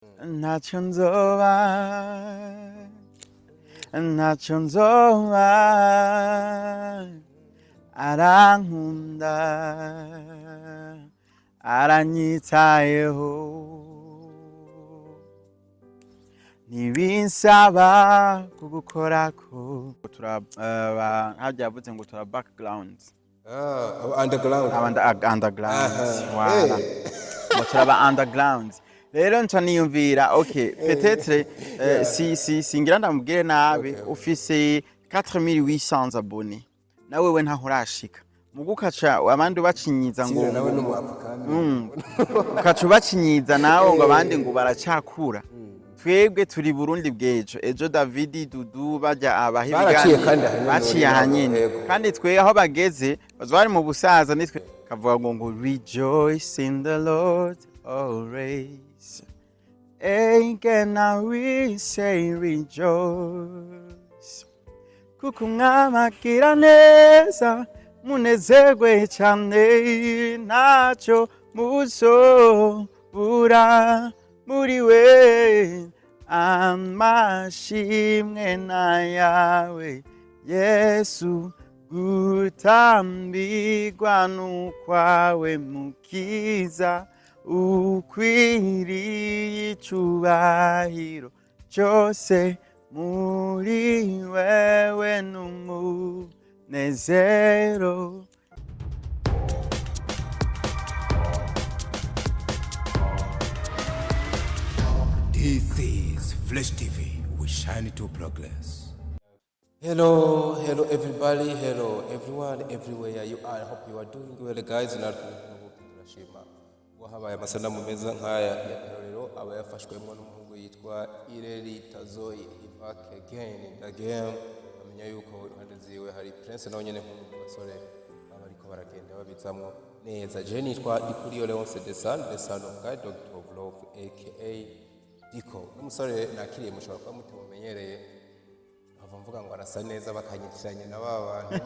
ntacyo nzoba ntacyo nzoba arankunda aranyitayeho ntibinsaba kugukorako hajya yavuze ngo tura background underground wala ngo turaba underground rero nca niyumvira okay peut-être singira ndamubwire nabi ufise 4800 abonnés nawe we ntaho urashika mugukaca abandi bacinyiza ngo ukaca bacinyiza nawe ngo abandi ngo baracakura twebwe turi Burundi bwejo ejo David Dudu bajya abahibigani baciye hanyene kandi twe aho bageze bazwari mu busaza nitwe kavuga ngo rejoice in the Lord always again we say rejoice kuko mwamagira neza munezerwe cyane ntacyo muzobura muri we amashimwe na yawe Yesu gutambirwa n'ukwawe mukiza ukwiriye icubahiro cyose muri wewe n'umunezero. This is Flash TV. We shine to progress. Hello everybody. Hello everyone, everywhere you are. I hope you are doing well, guys. Turashima wahabaye amasanamu meza nkaya ya karorero aba yafashwemo n'umuhungu yitwa Ireritazoyi back again in the game. Amenya yuko iruhande ziwe hari Prince nawe nyene nk'umusore abariko baragenda babizamwo neza. Je nitwa Dikuriyo Leonce the son of God, Doctor of Love aka Diko. Umusore nakiriye mushobora kuba mutamumenyereye ava mvuga ngo arasa neza bakanyitiranye na babantu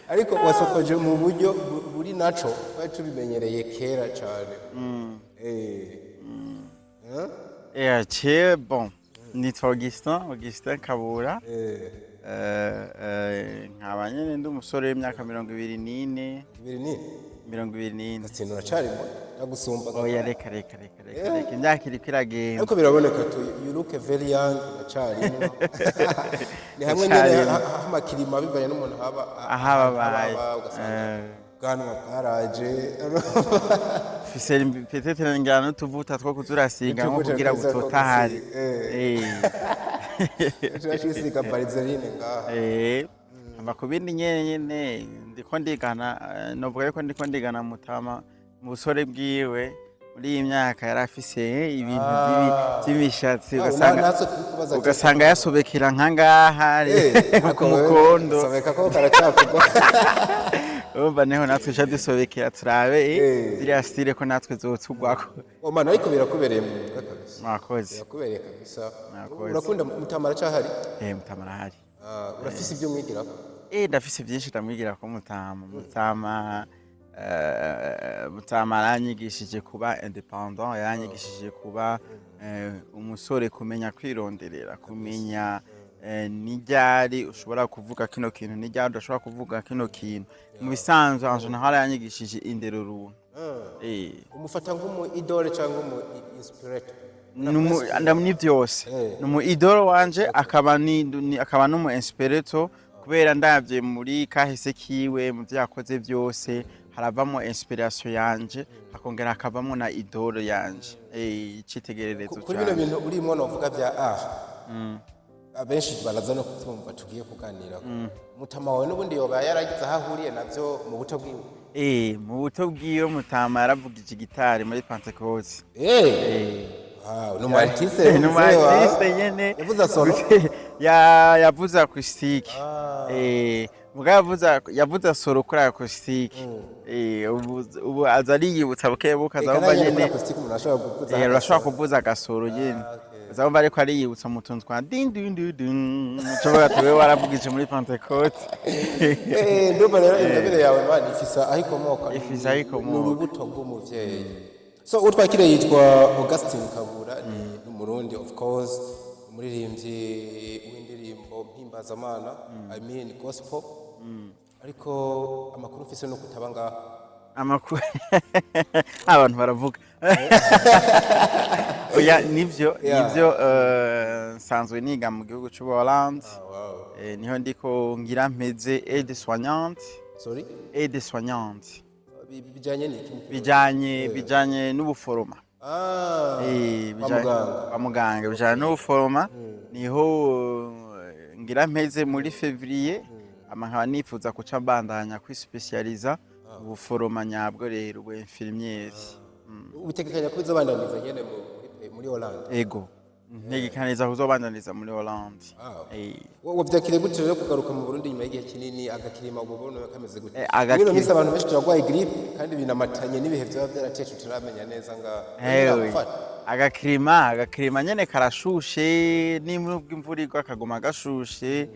ariko wasokoje mu buryo buri naco twari tubimenyereye kera cyane. Bon nitwa Augustin Kabura nkaba nyene ndi umusore w'imyaka 24 Atsinura cyari mo nagusumba. Oya reka imyaka iri kwiragenda ariko biraboneka you look very young cyari ni hamwe nyene amakirima bivanye n'umuntu ahababaye ganwa karaje fise peut-être ngana tuvuta two kuzurasiga nko kugira butotahari turashisiga barizerine ngaha amakubindi nyene ndiko ndigana novuga ko ndiko ndigana mutama mu busore bwiwe muri iyi myaka yarafise ibintu by'imishatsi ugasanga yasobekera nkangaha ku mukondo sobeka ko karacakugwa umva neho natwe shadusobekera turabe ziriya style ko natwe zotugwako mana ariko birakubereye mu mutwe kabisa. Mwakoze birakubereye kabisa. Urakunda mutamara cyahari? Mutamara hari. Urafise ibyo mwigira? Ndafise byinshi ndamwigira ko mutama aranyigishije kuba independent, yaranyigishije kuba umusore kumenya kwironderera, kumenya nijyari ushobora kuvuga kino kintu nijyari udashobora kuvuga kino kintu. Mu bisanzwe anje naho yaranyigishije indero runtu. Umufata nk'umu idole cyangwa umu inspirator? Ndamuni byose. Numu idole wanje akaba numu inspirator kubera ndavye muri kahise kiwe mu byakoze byose haravamo inspiration yanje akongera akavamo na idole yanje icitegererezo cyane. Kuri bino bintu urimo novuga bya abenshi baraza no kutumva tugiye kuganira mutama wawe n'ubundi yoba yaragize ahahuriye navyo mu buto bwiwe. Mu buto bwiwe mutama yaravugije gitari muri Pentecost. Wow, artiste nyene yavuza solo yavuza acoustic. Yavuza solo kuri acoustic. Ubu azari yibutsa bukebuka azaba nyene urashobora kuvuza gasoro nyene azaba ariko ari yibutsa mutuntu twa din din din ushobora tuwe waravugije muri Pentecost. Ndumva rero ingabire yawe mani ifisa ahikomoka ifisa ahikomoka mu rubuto rw'umuvyeyi. So utwakire yitwa Augustin Kabura ni umurundi of course umuririmvyi w'indirimbo mpimbazamana I mean gospel ariko amakuru ufise no kutabanga amakuru abantu baravuga oya nivyo nsanzwe niga mu gihugu cy'u Hollande niho ndiko ngira mpeze aide soignante sorry aide soignante bijanye bijanye n'ubuforoma muganga bijanye n'ubuforoma niho ngira mpeze muri février nkaba nifuza kuca mbandanya kwispecializa ubuforoma nyabwo rero bwa infirmière ubitegekanya ko bizobandaniza nyene muri Hollande ego ntegekaniza kuzobandaniza muri Hollande wavyakire gute rero kugaruka mu Burundi nyuma y'igihe kinini agakirima ububona kameze gute ngino misa abantu benshi turagwaye grippe kandi binamatanye n'ibihe byaba byarateshe turamenya neza nga agakirima nyene karashushe n'imvura imvura igwa kagoma gashushe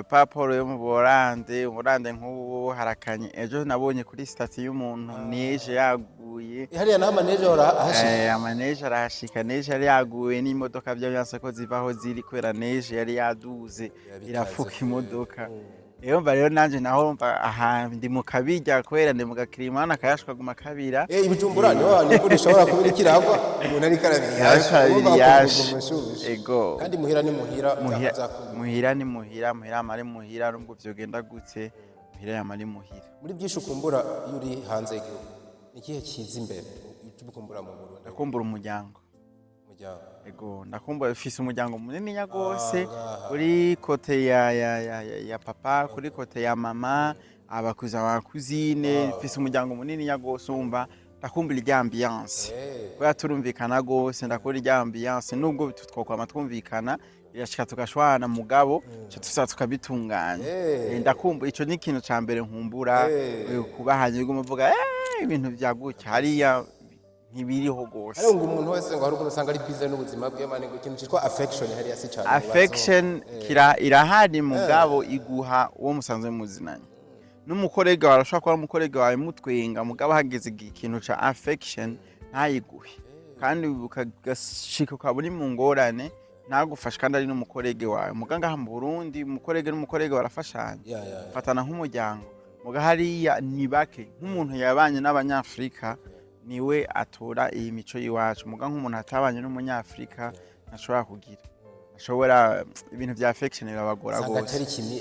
paporo yo mu Buholande nk'ubu harakanye ejo nabonye kuri stati y'umuntu neje yaguye hariya naho amaneje arahashika amaneje arahashika neje yari yaguye n'imodoka byanse ko zivaho ziri kwera neje yari yaduze irafuka imodoka Iyo mba rero nanje naho mba aha ndi mu kabijya kwera ndi mu gakirima nakayashwa guma kabira ibijumbura niho nikoresha wara kubira kiragwa umuntu ari karabira ego kandi muhira ni muhira mari muhira nubwo vyogenda gutse muhira yamari muhira muri byinshi ukumbura iyo uri hanze y'igihugu nikihe kiza imbere ubukumbura mu Burundi ndakumbura umuryango ego ndakumbura ufise umuryango munini nyagose uri kote ya papa kuri kote ya mama abakuza bakuzine ufise umuryango munini nyagose umva ndakumbura irya ambiance kwa turumvikana gose ndakora irya ambiance nubwo twokwa twumvikana irashika tugashwana mugabo cyo tusa tukabitunganya ndakumbura ico ni ikintu ca mbere nkumbura kubahanye umuvuga ibintu byagucya hariya ntibiriho gose ariko umuntu wese ngo haruko usanga ari busy n'ubuzima bwe mane ikintu cyitwa affection hariya si cyane affection irahari mugabo iguha uwo musanzwe muzinanye n'umukorega warashaka ko umukorega wawe mutwenga mugabo hageze ikintu ca affection ntayiguhe kandi ukagashika ukaburi mu ngorane nagufasha kandi ari n'umukorege wawe muganga ha mu Burundi umukorege barafashanya fatana nk'umuryango muga hariya nibake nk'umuntu yabanye n'abanyafrika niwe atora iyi mico yiwacu muga nk'umuntu atabanye n'umunyafrika ntashobora kugira ashobora ibintu bya affection birabagora gose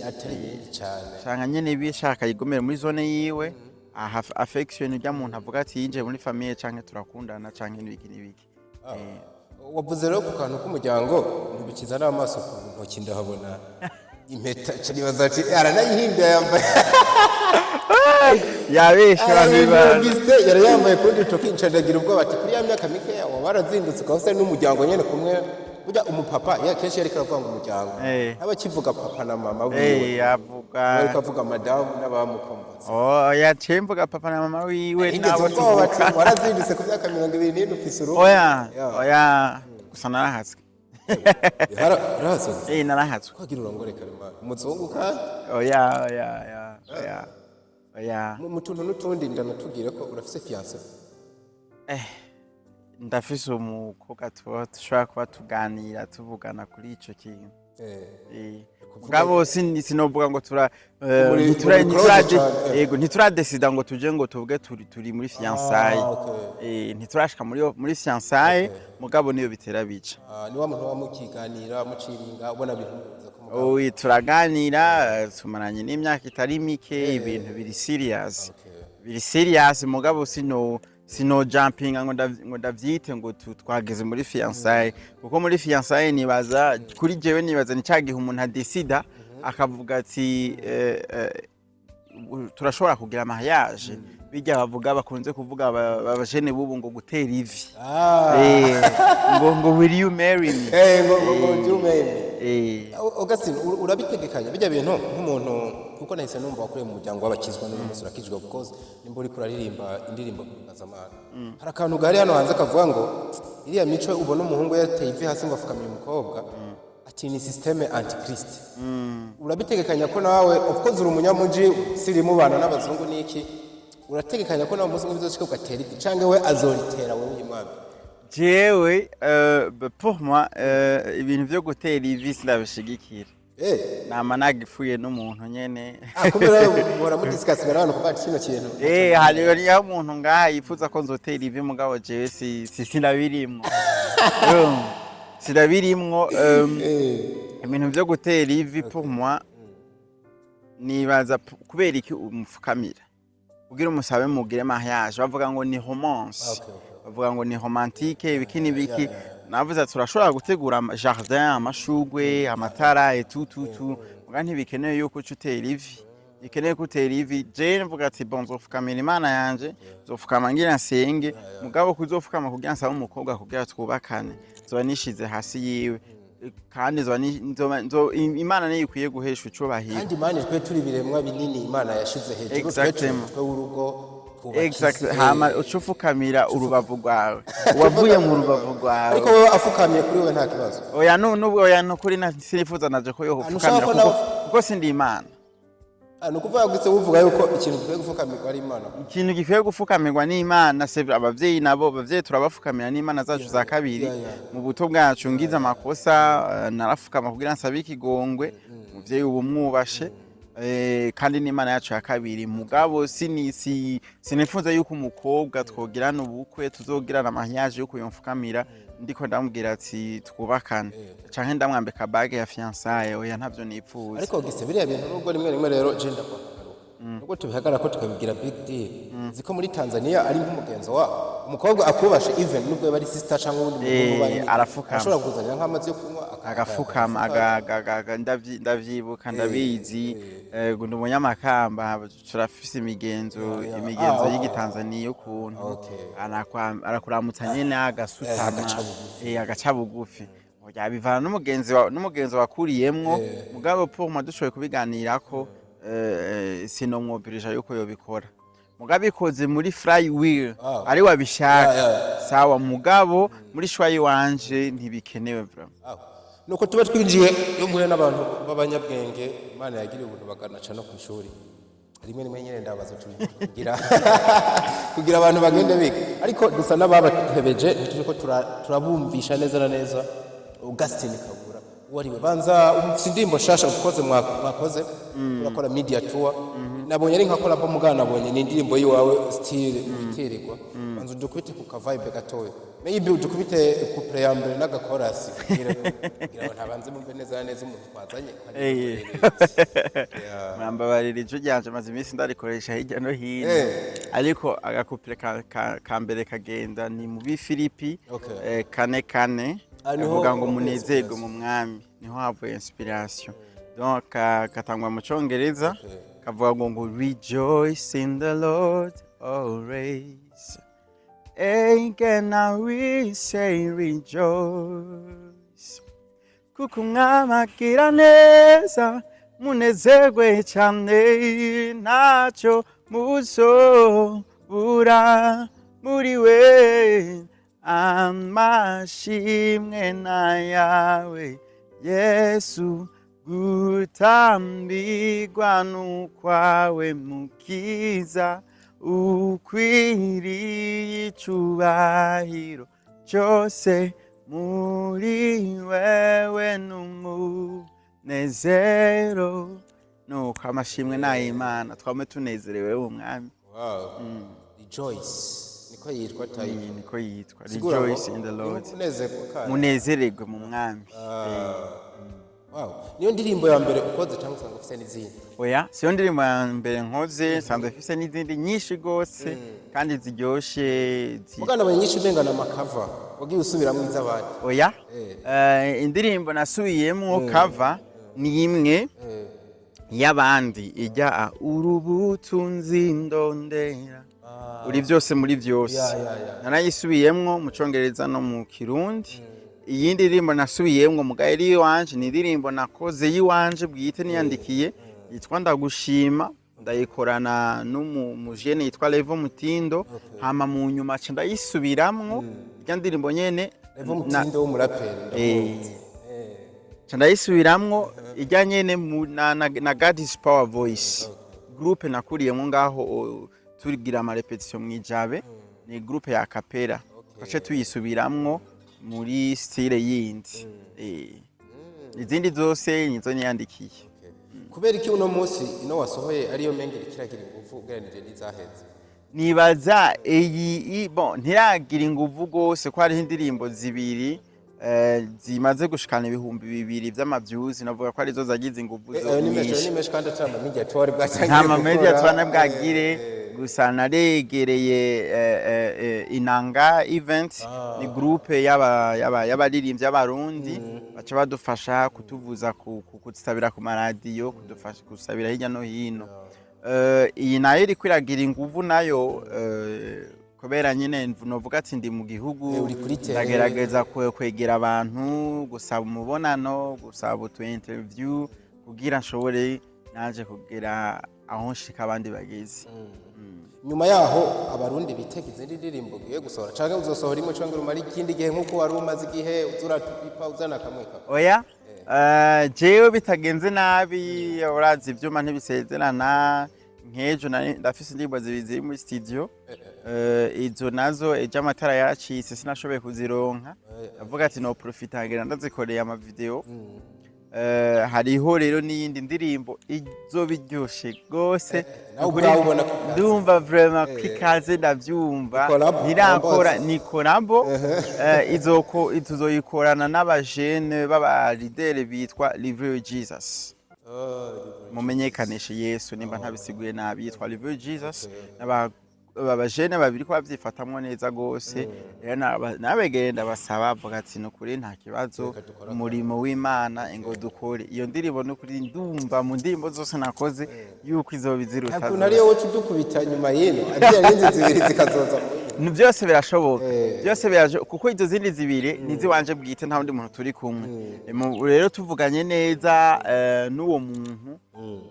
atari cyane cyane nyene bishaka yigomera muri zone yiwe aha affection ujya muntu avuga ati yinje muri famille canke turakundana canke n'ibiki wavuze rero ku kantu k'umuryango ntibikiza n'amaso ku ntoki ndahabona impeta cyanibaza ati aranayihimbye yambaye yabesha Augustin yari yambaye kuri toki ncadagira ubwo bati kuri ya myaka mike yawo barazindutse kose n'umuryango nyene kumwe burya umupapa kenshi yari karavuga ngo umuryango abakivuga papa na mama wiwe avuga madamu n'abamukomboza yacemvuga papa na mama wiwe nabo tuvuka warazindutse ku myaka 20 ufise urugo oya gusa narahatswe narahatswe narahatswe kwagira urongore karima umuzungu ka oya mu tuntu n'utundi ndanatubwira ko urafise fiancé ndafise umukobwa tushobora kuba tuganira tuvugana kuri ico kintu ngabo sinovuga ngo ntituradesida ngo tuje ngo tuvuge turi muri fiançailles ntiturashika muri fiançailles mugabo niyo bitera bica ni wa muntu wamukiganira muciringa ubona bintu turaganira tumaranye n'imyaka itari mike ibintu biri serious mugabo sino jumping ngo ndavyite ngo twageze muri fiançailles kuko muri fiançailles nibaza kuri jewe nibaza ni cagihe umuntu adesida akavuga ati turashobora kugira mariage bijya bavuga bakunze kuvuga abajene bubu ngo gutera ivi ngo will you marry me Augustin urabitegekanya bijya bintu nk'umuntu kuko nahise numva wakure mu muryango w'abakizwa n'umunsi urakijwe of course nimba uri kuraririmba indirimbo mpuzamahanga hari akantu gari hano hanze kavuga ngo iriya mico ubona umuhungu yateye ivi hasi ngo afukamira umukobwa ati ni systeme antichrist urabitegekanya ko nawe of course uri umunyamuji siri mubana n'abazungu niki urategekanya ko nawe umunsi umwe bizoshika ugatera ivi canke we azoritera wewe uyimwami jewe pour moi ibintu vyo gutera ivi sindabishigikira nama nagifuye n'umuntu nyene kubera bora mudiscuss n'abantu kuva kino kintu hariyo umuntu ngaha yifuza ko nzotera ivi mugabo jewe sindabirimwo sindabirimwo ibintu vyo gutera ivi pour moi nibaza kubera iki umufukamira ugira umusabe mugire mariage bavuga ngo ni romance bavuga ngo ni romantique ibiki n'ibiki navuze turashobora gutegura jardin amashugwe amatara etututu muga ntibikenewe yuko utera ivi ikeneye gutera ivi je mvuga ati bon nzofukamira imana yanje nzofukama ngira nsenge mugabo kuzofukama kugira nsaba umukobwa kugira twubakane zoba nishize hasi yiwe kandi imana niyo ikwiye guhesha icubahiro kandi imana twe turi biremwa binini imana yashize hejuru twe urugo hama ucufukamira urubavu rwawe wavuye mu rubavu rwawe ariko wowe afukamiye kuri we nta kibazo oya nukuri sinifuza naje ko yofukamira kuko sindi imana nukuvuga gutse uvuga yuko ikintu gikwiye gufukamirwa ari imana ikintu gikwiye gufukamirwa ni imana abavyeyi nabo bavyeyi turabafukamira n'imana zacu za kabiri mu buto bwacu ngize amakosa narafukama kugira nsabe ikigongwe muvyeyi ubu mwubashe kandi n'imana yacu ya kabiri mugabo sinifuza yuko umukobwa twogirana ubukwe tuzogirana mariage yuko yomfukamira ndiko ndamubwira ati twubakane canke ndamwambika bage ya fiançailles oya ntavyo nipfuza ariko gise biriya bintu nubwo rimwe rero je ndakwaruka nubwo tubihagara ko tukabigira big deal ziko muri Tanzania ari nk'umugenzo wa umukobwa akubashe even nubwo bari sister canke ubundi muntu bari arafukama ashobora kuzanira nk'amazi yo kunywa agafukama ndavyibuka ndabizi ndi umunyamakamba turafise imigenzo y'igitanzania ukuntu arakuramutsa nyene agasutama agaca bugufi bivana n'umugenzi wakuriyemwo mugabo pour moi dushoboye kubiganirako sinomwobirija yuko yobikora mugabo ikoze muri fly wheel ari wabishaka sawa mugabo muri shwayi wanje ntibikenewe vraiment nuko tuba twinjiye yo muhe n'abantu b'abanyabwenge imana yagiriye ubuntu bakanaca no kwishuri rimwe nyene ndabaza kugira abantu bagende biga ariko dusa n'ababatebeje turiko turabumvisha neza na neza Augustin Kabura wariwe banza umfindimbo shasha ukoze mwakoze urakora media tour nabonye ari nka collab mugana nabonye ni indirimbo yiwawe style iteregwa banza dukubite ku ka vibe gatoya maybe dukubite ku preamble naga chorus kugira ntabanze mumve neza umuntu twazanye mwambabarira ijo ryanje maze iminsi ndarikoresha hirya no hino ariko agakupire ka mbere kagenda ni mu bifilipi kane avuga ngo munezerwe mu mwami niho havuye inspiration donc katangwa mu Congereza kavuga ngo rejoice in the Lord always again we say rejoice kuko mwamagira neza munezerwe cyane ntacyo muzobura muri we amashimwe na yawe Yesu gutambirwa n'ukwawe mukiza ukwiriye icubahiro cyose muri wewe n'umunezero nuko amashimwe n'ay'Imana twame tunezerewe umwami rejoice niko yitwa niko yitwa rejoice in the Lord munezererwe mu mwami niyo ndirimbo ya mbere ukoze cyangwa usanga ufite n'izindi oya siyo ndirimbo ya mbere nkoze sanzwe ufite n'izindi nyinshi gose kandi ziryoshe mugana abanye nyinshi bengana amakava wagiye usubiramo iz'abandi oya indirimbo nasubiyemo cover ni imwe y'abandi ijya urubutunzi ndondera uri byose muri byose narayisubiyemwo mu Congereza no mu Kirundi iyindi ndirimbo nasubiyemwo mugayiri yiwanje ni indirimbo nakoze yiwanje bwite niyandikiye yitwa ndagushima ndayikorana n'umujene yitwa Levo Mutindo hama mu nyuma ca ndayisubiramwo ya ndirimbo nyene Levo Mutindo w'umuraperi ca ndayisubiramwo ijya nyene na God is Power Voice groupe nakuriyemwo ngaho tugira ama repetition mwijabe ni groupe ya Kabura twace tuyisubiramwo muri style yindi izindi zose nizo nyandikiye kubera iki uno munsi ino wasohoye ariyo mengere kiragira ingufu ugereranije n'izaheze nibaza iyi bon ntiragira ingufu gose ko hari indirimbo zibiri zimaze gushikana ibihumbi 2 vy'amavyuzi navuga ko arizo zagize ingufu zo nimeshe kandi atamba media twari bwatangiye nta media twana bwagire gusa naregereye inanga event ni groupe y'abaririmbyi y'abarundi baca badufasha kutuvuza kutsabira ku maradiyo kudufasha kusabira hirya no hino iyi nayo iri kwiragira ingufu nayo kubera nyine novuga ati ndi mu gihugu ndagerageza kwegera abantu gusaba umubonano gusaba utu interview kugira nshobore naje kugera aho nshika abandi bageze nyuma yaho abarundi bitega izindi ndirimbo giye gusohora canke uzosohora imwe canke rumari ikindi gihe nkuko wari umaze igihe uzuratupipa uzana kamweka oya jewe bitagenze nabi urazi ivyuma ntibisezerana nkejo ndafise indirimbo zibiri muri studio izo nazo ejo amatara yaracitse sinashoboye kuzironka avuga ati no profitagira ndazikoreye ama video hariho rero n'iyindi ndirimbo izo biryoshe gose ndumva vraiment kwikaze ndavyumva ntirakora nikorabo tuzoyikorana n'abajene baba leader bitwa Live Jesus mumenyekanishe Yesu nimba ntabisiguye nabi yitwa Live Jesus abajene babiri ko bavyifatamwe neza gose nabegenda basaba avuga ati nukuri nta kibazo umurimo w'Imana ngo dukore iyo ndirimbo nukuri ndumva mu ndirimbo zose nakoze yuko izobiziruta ntabwo nariyo wocu dukubita nyuma yino aziyarenze zibiri zikazoza byose birashoboka byose biraje kuko izo zindi zibiri nizi wanje bwite nta wundi muntu turi kumwe rero tuvuganye neza n'uwo muntu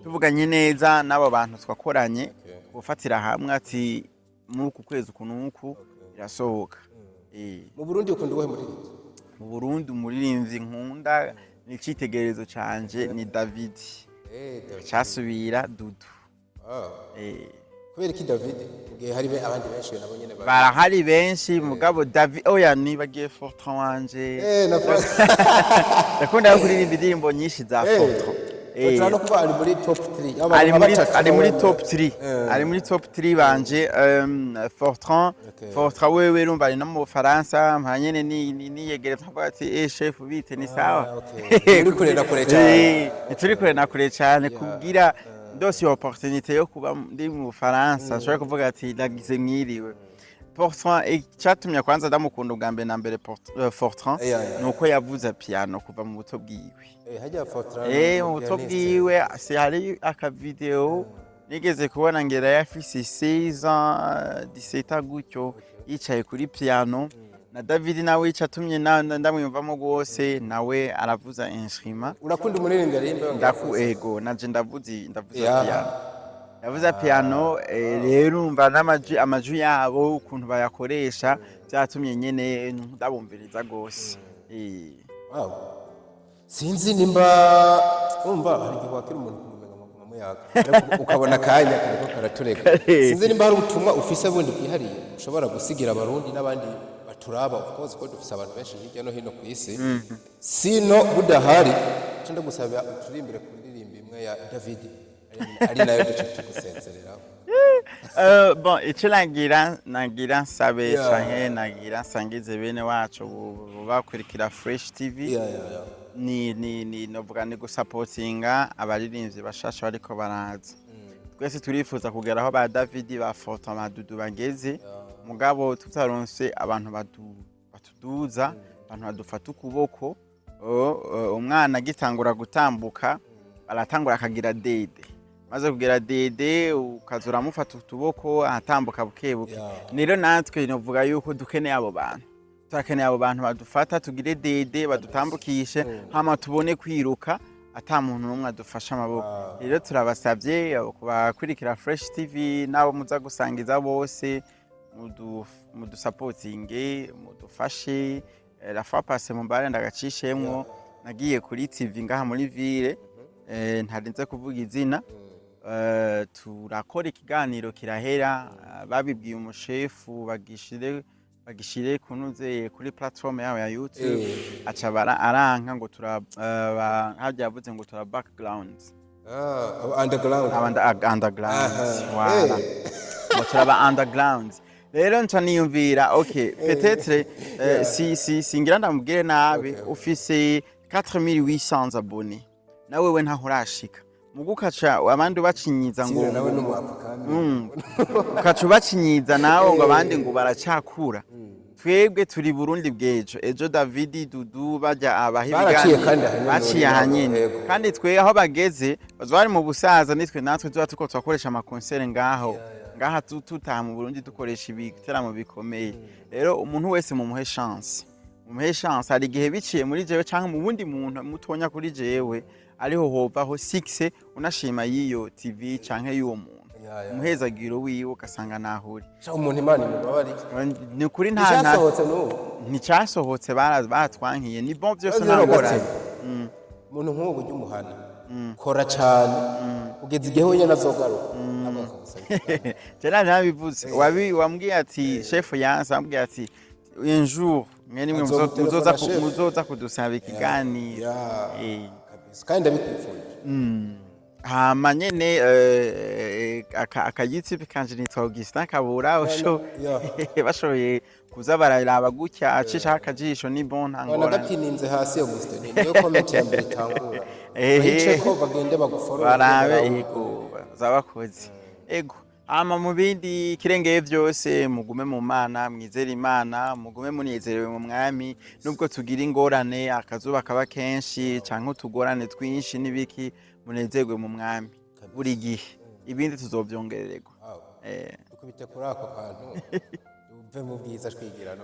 tuvuganye neza n'abo bantu twakoranye gufatira hamwe ati muku kwezi kunuku irasohoka mu Burundi ukunda uwe muririmbyi mu Burundi umuririmvyi nkunda ni citegerezo canje ni David cyasubira Dudu kubera iki David mugihe hari abandi benshi nabo nyene barahari benshi mugabo David oya nibagiye Fortran wanje ndakunda kuririmba indirimbo nyinshi za Fortran Otrano kuba ari muri top 3 ari muri top 3 ari muri top 3 banje Fortran wewe urumva ari no mu Faransa mpanyene ni yegere twavuga ati chef bite ni sawa turi kurena kure cyane kugira ndose opportunité yo kuba ndi mu Faransa nshobora kuvuga ati ndagize mwiriwe Fortran icyatumye kwanza ndamukunda ubwa mbere na mbere Fortran nuko yavuza piano kuva mu buto bwiwe hajya Fortran mu buto bwiwe hari aka video nigeze kubona ngera yafise 16 ans 17 ans gutyo yicaye kuri piano na David nawe icyatumye ndamwumvamo gose nawe aravuza instrument urakunda umuririmvyi Aririmba ndakuego naje ndavuza piano yavuza piano rero umva amaju yabo ukuntu bayakoresha byatumye nyene ndabumviriza gose wow sinzi nimba umva hari gihe wakira umuntu kumenya muyaga ukabona kanya kariko karatureka sinzi nimba hari ubutumwa ufise bundi bwihariye ushobora gusigira abarundi n'abandi baturaba of course ko dufise abantu benshi hirya no hino ku isi sino budahari cyo ndagusabira uturimbire ku ndirimbo imwe ya David ari nayo duce tugusenzereraho bon icyo nagira nsabe canke nagira nsangize bene wacu bakurikira Fresh TV ni novuga ni gusupportinga abaririmbyi bashasha bariko baraza twese turifuza kugeraho ba David ba Fortran ba Dudu bageze mugabo tutaronse abantu batuduza abantu badufata ukuboko umwana agitangura gutambuka aratangura akagira dede maze kugira dede ukazura mufata utuboko atambuka bukebuke nero natwe novuga yuko dukeneye abo bantu turakeneye abo bantu badufata tugire dede badutambukishe hama tubone kwiruka ata muntu numwe adufasha amaboko rero turabasabye kubakurikira Fresh TV nabo muza gusangiza bose supportinge mudufashe la fois passée mumbare ndagacishemwo nagiye kuri TV ngaha muri ville ntarinze kuvuga izina turakora ikiganiro kirahera, babibwiye umushefu bagishire kunuze kuri platform yawe ya YouTube, aca aranka ngo harya yavuze ngo tura background. Underground. Voilà. Ngo turaba underground. Rero nca niyumvira okay, peut-être singira ndamubwire nabi, ufise 4800 abonnés. Nawe we ntaho urashika. Mugukaca abandi bacinyiza ngo nawe n'umwapukami. Ukaca bacinyiza nawe ngo abandi ngo baracakura. Twebwe turi Burundi bw'ejo. Ejo David Dudu bajya baciye hanyine. Kandi twe aho bageze bazwari mu busaza nitwe natwe tuba tuko twakoresha amakonsere ngaha tutaha mu Burundi dukoresha ibiteramo bikomeye. Rero umuntu wese mumuhe chance. Mumuhe chance, hari igihe biciye muri jewe canke mu bundi muntu mutonya kuri jewe ariho hovaho 6 unashima yiyo TV canke y'uwo muntu. Umuhezagiro wiwe ugasanga nahuri. Umuntu Imana imubabari. Ni kuri nticyasohotse baratwankiye. Ni bon byose nangora. Umuntu nk'ubu ry'umuhana. Kora cyane. Ugeze igihe wenyine azogaruka. Cyane nabivuze. Wambwiye ati chef yansambwiye ati un jour mwe nimwe muzoza kudusaba ikiganiro. Kandi ndabikwifuje. Hama nyene akagitsi kanje nitwa Augustin Kabura bashoboye kuza bararaba gutya acisha akajisho ni bon ntangora. Nagapininze hasi Augustin niyo comment ya mbere tangura. Bayice ko bagende baguforo. Barabe ego zabakoze. Ego hama mu bindi kirengeye byose mugume mu Mana, mwizere Imana, mugume munezerewe mu mwami, nubwo tugira ingorane akazuba kaba kenshi canke utugorane twinshi nibiki, munezerwe mu mwami buri gihe, ibindi tuzovyongererwa. Ukubite kuri ako kantu uve mu bwiza twigira no.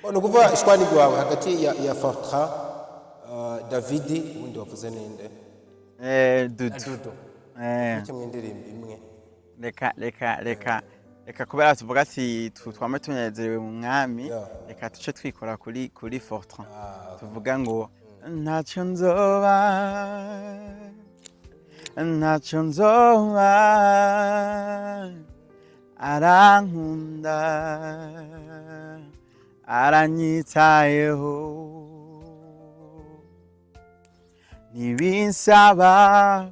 Ono kuva ishwani gwawe hagati ya Fortra David undi wavuze ninde? Dudu. Icyo mwindirimba imwe. Reka kubera tuvuga ati twame tunezerewe mu mwami, reka tuce twikora kuri Fortra. Tuvuga ngo ntacyo nzoba arankunda aranyitayeho nibinsaba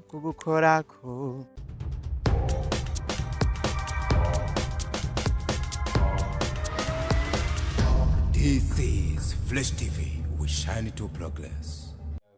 kugukorako. This is Flash TV. We shine to progress.